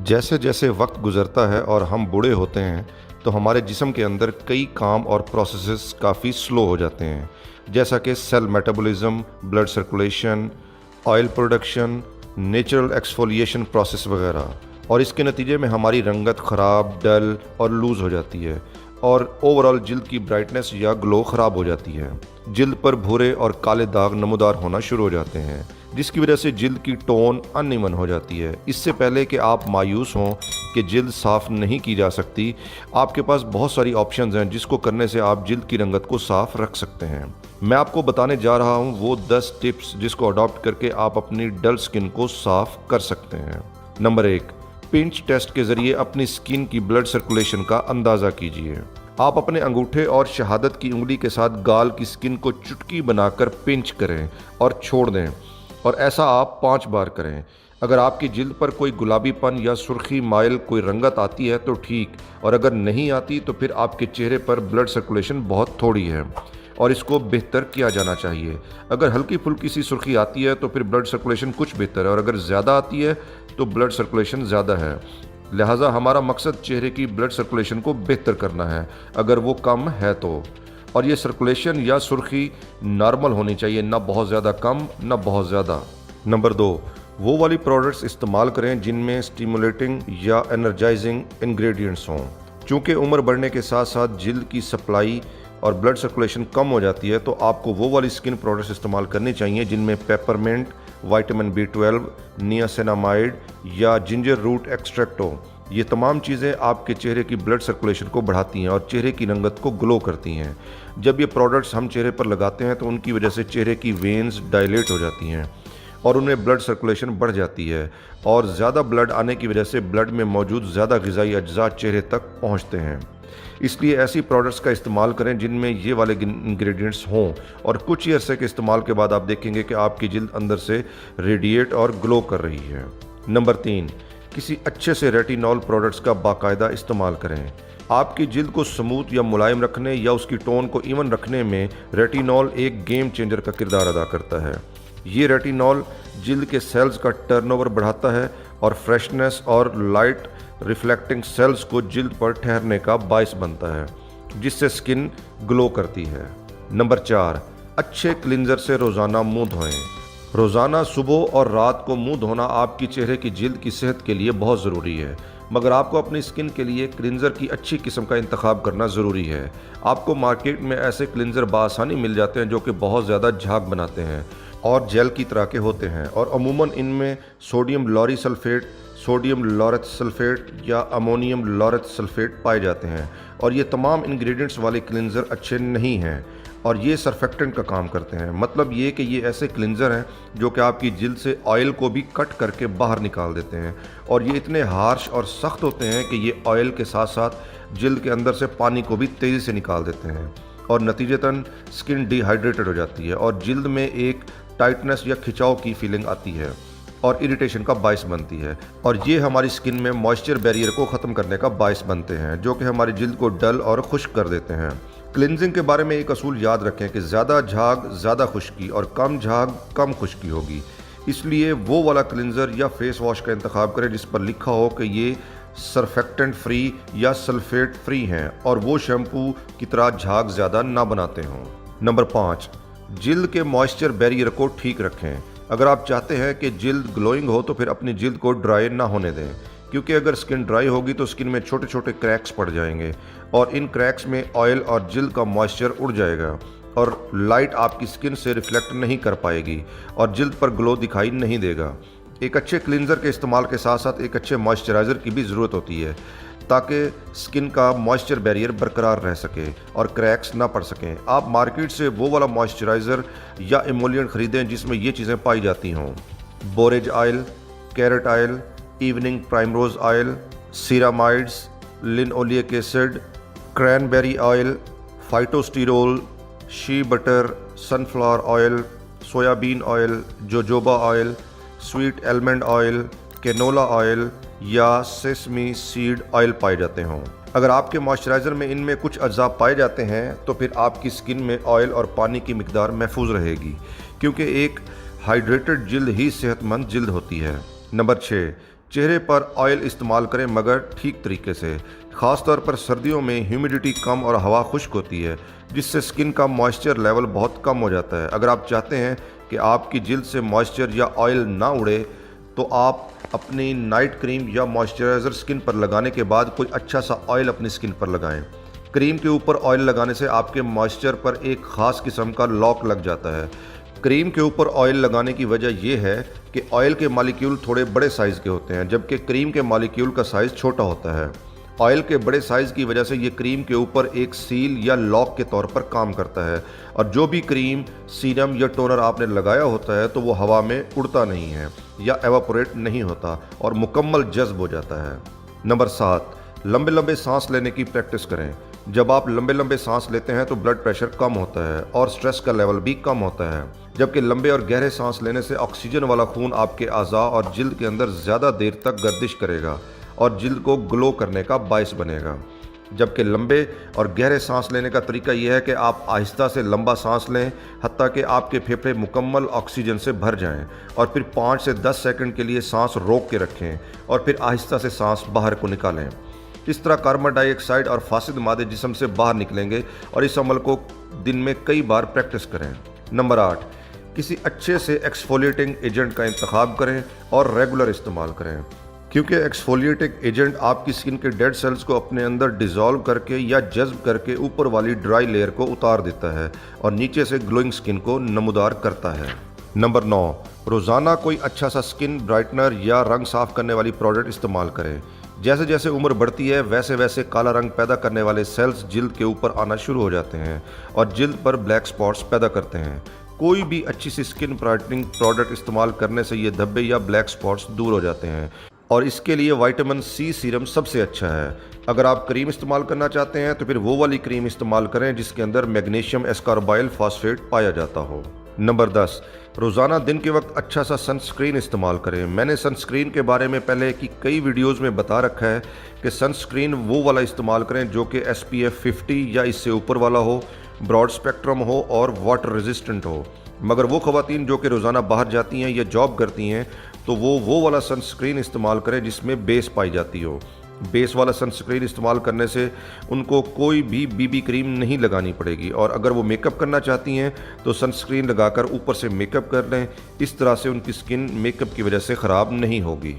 जैसे जैसे वक्त गुजरता है और हम बूढ़े होते हैं तो हमारे जिस्म के अंदर कई काम और प्रोसेसेस काफ़ी स्लो हो जाते हैं, जैसा कि cell metabolism, blood circulation, oil production, natural exfoliation process वगैरह। और इसके नतीजे में हमारी रंगत ख़राब, डल और लूज़ हो जाती है और ओवरऑल जिल्द की ब्राइटनेस या ग्लो ख़राब हो जाती है। जिल्द पर भूरे और काले दाग नमूदार होना शुरू हो जाते हैं, जिसकी वजह से जिल्द की टोन अनइवन हो जाती है। इससे पहले कि आप मायूस हों कि जिल्द साफ़ नहीं की जा सकती, आपके पास बहुत सारी ऑप्शंस हैं जिसको करने से आप जिल्द की रंगत को साफ़ रख सकते हैं। मैं आपको बताने जा रहा हूं वो 10 टिप्स जिसको अडॉप्ट करके आप अपनी डल स्किन को साफ़ कर सकते हैं। नंबर 1, पिंच टेस्ट के ज़रिए अपनी स्किन की ब्लड सर्कुलेशन का अंदाज़ा कीजिए। आप अपने अंगूठे और शहादत की उंगली के साथ गाल की स्किन को चुटकी बनाकर पिंच करें और छोड़ दें, और ऐसा आप 5 बार करें। अगर आपकी जिल्द पर कोई गुलाबीपन या सुर्खी माइल कोई रंगत आती है तो ठीक, और अगर नहीं आती तो फिर आपके चेहरे पर ब्लड सर्कुलेशन बहुत थोड़ी है और इसको बेहतर किया जाना चाहिए। अगर हल्की फुल्की सी सुर्खी आती है तो फिर ब्लड सर्कुलेशन कुछ बेहतर है, और अगर ज़्यादा आती है तो ब्लड सर्कुलेशन ज़्यादा है। लिहाजा हमारा मकसद चेहरे की ब्लड सर्कुलेशन को बेहतर करना है, अगर वो कम है तो। और ये सर्कुलेशन या सुर्खी नॉर्मल होनी चाहिए, ना बहुत ज़्यादा कम ना बहुत ज़्यादा। नंबर 2, वो वाली प्रोडक्ट्स इस्तेमाल करें जिनमें स्टिमुलेटिंग या एनर्जाइजिंग इंग्रेडिएंट्स हों। चूँकि उम्र बढ़ने के साथ साथ जिल्द की सप्लाई और ब्लड सर्कुलेशन कम हो जाती है, तो आपको वो वाली स्किन प्रोडक्ट्स इस्तेमाल करनी चाहिए जिनमें पेपरमिंट, विटामिन B12, नियासिनामाइड या जिंजर रूट एक्सट्रैक्ट हो। ये तमाम चीज़ें आपके चेहरे की ब्लड सर्कुलेशन को बढ़ाती हैं और चेहरे की रंगत को ग्लो करती हैं। जब ये प्रोडक्ट्स हम चेहरे पर लगाते हैं तो उनकी वजह से चेहरे की वेन्स डायलेट हो जाती हैं और उनमें ब्लड सर्कुलेशन बढ़ जाती है, और ज़्यादा ब्लड आने की वजह से ब्लड में मौजूद ज़्यादा ग़िज़ाई अज्जा चेहरे तक पहुँचते हैं। इसलिए ऐसी प्रोडक्ट्स का इस्तेमाल करें जिनमें ये वाले इंग्रेडिएंट्स हों, और कुछ ही अरसे के इस्तेमाल के बाद आप देखेंगे कि आपकी जिल्द अंदर से रेडिएट और ग्लो कर रही है। नंबर 3, किसी अच्छे से रेटिनॉल प्रोडक्ट्स का बाकायदा इस्तेमाल करें। आपकी जिल्द को स्मूथ या मुलायम रखने या उसकी टोन को इवन रखने में रेटिनॉल एक गेम चेंजर का किरदार अदा करता है। ये रेटिनॉल जिल्द के सेल्स का टर्नओवर बढ़ाता है और फ्रेशनेस और लाइट रिफ्लेक्टिंग सेल्स को जिल्द पर ठहरने का बायस बनता है, जिससे स्किन ग्लो करती है। नंबर 4, अच्छे क्लिंजर से रोज़ाना मुंह धोएं। रोज़ाना सुबह और रात को मुंह धोना आपकी चेहरे की जिल्द की सेहत के लिए बहुत ज़रूरी है, मगर आपको अपनी स्किन के लिए क्लिंजर की अच्छी किस्म का इंतखाब करना ज़रूरी है। आपको मार्केट में ऐसे क्लिंजर बासानी मिल जाते हैं जो कि बहुत ज़्यादा झाग बनाते हैं और जेल की तरह के होते हैं, और अमूमन इनमें sodium lauryl sulphate, sodium laureth sulphate या अमोनियम लॉरेट सल्फेट पाए जाते हैं, और ये तमाम इंग्रेडिएंट्स वाले क्लिंजर अच्छे नहीं हैं और ये सरफेक्टेंट का काम करते हैं। मतलब ये कि ये ऐसे क्लिंजर हैं जो कि आपकी जिल्द से ऑयल को भी कट करके बाहर निकाल देते हैं, और ये इतने हार्श और सख्त होते हैं कि ये ऑयल के साथ साथ जिल्द के अंदर से पानी को भी तेज़ी से निकाल देते हैं, और नतीजतन स्किन डिहाइड्रेटेड हो जाती है और जिल्द में एक टाइटनेस या खिंचाव की फीलिंग आती है और इरिटेशन का बायस बनती है, और ये हमारी स्किन में मॉइस्चर बैरियर को ख़त्म करने का बायस बनते हैं, जो कि हमारी जिल्द को डल और खुश्क कर देते हैं। क्लिनजिंग के बारे में एक असूल याद रखें कि ज़्यादा झाग ज़्यादा खुश्की और कम झाग कम खुश्की होगी। इसलिए वो वाला क्लिनजर या फेस वॉश का इंतखाब करें जिस पर लिखा हो कि ये सरफेक्टेंट फ्री या सल्फेट फ्री हैं, और वो शैम्पू की तरह झाग ज़्यादा ना बनाते हों। नंबर 5, जिल्द के मॉइस्चर बैरियर को ठीक रखें। अगर आप चाहते हैं कि जिल्द ग्लोइंग हो तो फिर अपनी जिल्द को ड्राई ना होने दें, क्योंकि अगर स्किन ड्राई होगी तो स्किन में छोटे छोटे क्रैक्स पड़ जाएंगे और इन क्रैक्स में ऑयल और जिल्द का मॉइस्चर उड़ जाएगा और लाइट आपकी स्किन से रिफ्लेक्ट नहीं कर पाएगी और जिल्द पर ग्लो दिखाई नहीं देगा। एक अच्छे क्लिंजर के इस्तेमाल के साथ साथ एक अच्छे मॉइस्चराइज़र की भी ज़रूरत होती है, ताकि स्किन का मॉइस्चर बैरियर बरकरार रह सके और क्रैक्स ना पड़ सकें। आप मार्केट से वो वाला मॉइस्चराइज़र या इमोलिएंट ख़रीदें जिसमें ये चीज़ें पाई जाती हों: borage oil, carrot oil, evening primrose oil, ceramides, linoleic acid, cranberry oil, phytosterol, shea butter, sunflower oil, soybean oil, jojoba oil, sweet almond oil, canola oil या सेसमी सीड ऑयल पाए जाते हों। अगर आपके मॉइस्चराइज़र में इनमें कुछ अज्जा पाए जाते हैं तो फिर आपकी स्किन में ऑयल और पानी की मिकदार महफूज रहेगी, क्योंकि एक हाइड्रेटेड जिल्द ही सेहतमंद जिल्द होती है। नंबर 6, चेहरे पर ऑयल इस्तेमाल करें मगर ठीक तरीके से। ख़ासतौर पर सर्दियों में ह्यूमिडिटी कम और हवा खुश्क होती है जिससे स्किन का मॉइस्चर लेवल बहुत कम हो जाता है। अगर आप चाहते हैं कि आपकी जिल्द से मॉइस्चर या ऑयल ना उड़े तो आप अपनी नाइट क्रीम या मॉइस्चराइज़र स्किन पर लगाने के बाद कोई अच्छा सा ऑयल अपनी स्किन पर लगाएं। क्रीम के ऊपर ऑयल लगाने से आपके मॉइस्चर पर एक ख़ास किस्म का लॉक लग जाता है। क्रीम के ऊपर ऑयल लगाने की वजह यह है कि ऑयल के मॉलिक्यूल थोड़े बड़े साइज़ के होते हैं जबकि क्रीम के मॉलिक्यूल का साइज़ छोटा होता है। ऑयल के बड़े साइज़ की वजह से ये क्रीम के ऊपर एक सील या लॉक के तौर पर काम करता है और जो भी क्रीम, सीरम या टोनर आपने लगाया होता है तो वो हवा में उड़ता नहीं है या एवापोरेट नहीं होता और मुकम्मल जज्ब हो जाता है। नंबर 7, लंबे लंबे सांस लेने की प्रैक्टिस करें। जब आप लंबे लंबे सांस लेते हैं तो ब्लड प्रेशर कम होता है और स्ट्रेस का लेवल भी कम होता है, जबकि लंबे और गहरे सांस लेने से ऑक्सीजन वाला खून आपके अज़ा और जिल्द के अंदर ज़्यादा देर तक गर्दिश करेगा और जिल्द को ग्लो करने का बायस बनेगा। जबकि लंबे और गहरे सांस लेने का तरीका यह है कि आप आहिस्ता से लंबा सांस लें हत्ता कि आपके फेफड़े मुकम्मल ऑक्सीजन से भर जाएं और फिर 5 से 10 सेकंड के लिए सांस रोक के रखें और फिर आहिस्ता से सांस बाहर को निकालें। इस तरह कार्बन डाइऑक्साइड और फासिद मादे जिस्म से बाहर निकलेंगे और इस अमल को दिन में कई बार प्रैक्टिस करें। नंबर 8, किसी अच्छे से एक्सफोलिएटिंग एजेंट का इंतखाब करें और रेगुलर इस्तेमाल करें, क्योंकि एक्सफोलिएटिंग एजेंट आपकी स्किन के डेड सेल्स को अपने अंदर डिज़ोल्व करके या जज्ब करके ऊपर वाली ड्राई लेयर को उतार देता है और नीचे से ग्लोइंग स्किन को नमूदार करता है। नंबर 9, रोज़ाना कोई अच्छा सा स्किन ब्राइटनर या रंग साफ करने वाली प्रोडक्ट इस्तेमाल करें। जैसे जैसे उम्र बढ़ती है वैसे वैसे काला रंग पैदा करने वाले सेल्स जिल्द के ऊपर आना शुरू हो जाते हैं और जिल्द पर ब्लैक स्पॉट्स पैदा करते हैं। कोई भी अच्छी सी स्किन ब्राइटनिंग प्रोडक्ट इस्तेमाल करने से ये धब्बे या ब्लैक स्पॉट्स दूर हो जाते हैं और इसके लिए विटामिन सी सीरम सबसे अच्छा है। अगर आप क्रीम इस्तेमाल करना चाहते हैं तो फिर वो वाली क्रीम इस्तेमाल करें जिसके अंदर मैग्नीशियम एस्कॉर्बाइल फॉस्फेट पाया जाता हो। नंबर 10, रोज़ाना दिन के वक्त अच्छा सा सनस्क्रीन इस्तेमाल करें। मैंने सनस्क्रीन के बारे में पहले की कई वीडियोज़ में बता रखा है कि सनस्क्रीन वो वाला इस्तेमाल करें जो कि SPF 50 या इससे ऊपर वाला हो, ब्रॉड स्पेक्ट्रम हो और वाटर रेजिस्टेंट हो। मगर वो ख़वातीन जो कि रोज़ाना बाहर जाती हैं या जॉब करती हैं तो वो वाला सनस्क्रीन इस्तेमाल करें जिसमें बेस पाई जाती हो। बेस वाला सनस्क्रीन इस्तेमाल करने से उनको कोई भी BB क्रीम नहीं लगानी पड़ेगी और अगर वो मेकअप करना चाहती हैं तो सनस्क्रीन लगाकर ऊपर से मेकअप कर लें। इस तरह से उनकी स्किन मेकअप की वजह से ख़राब नहीं होगी।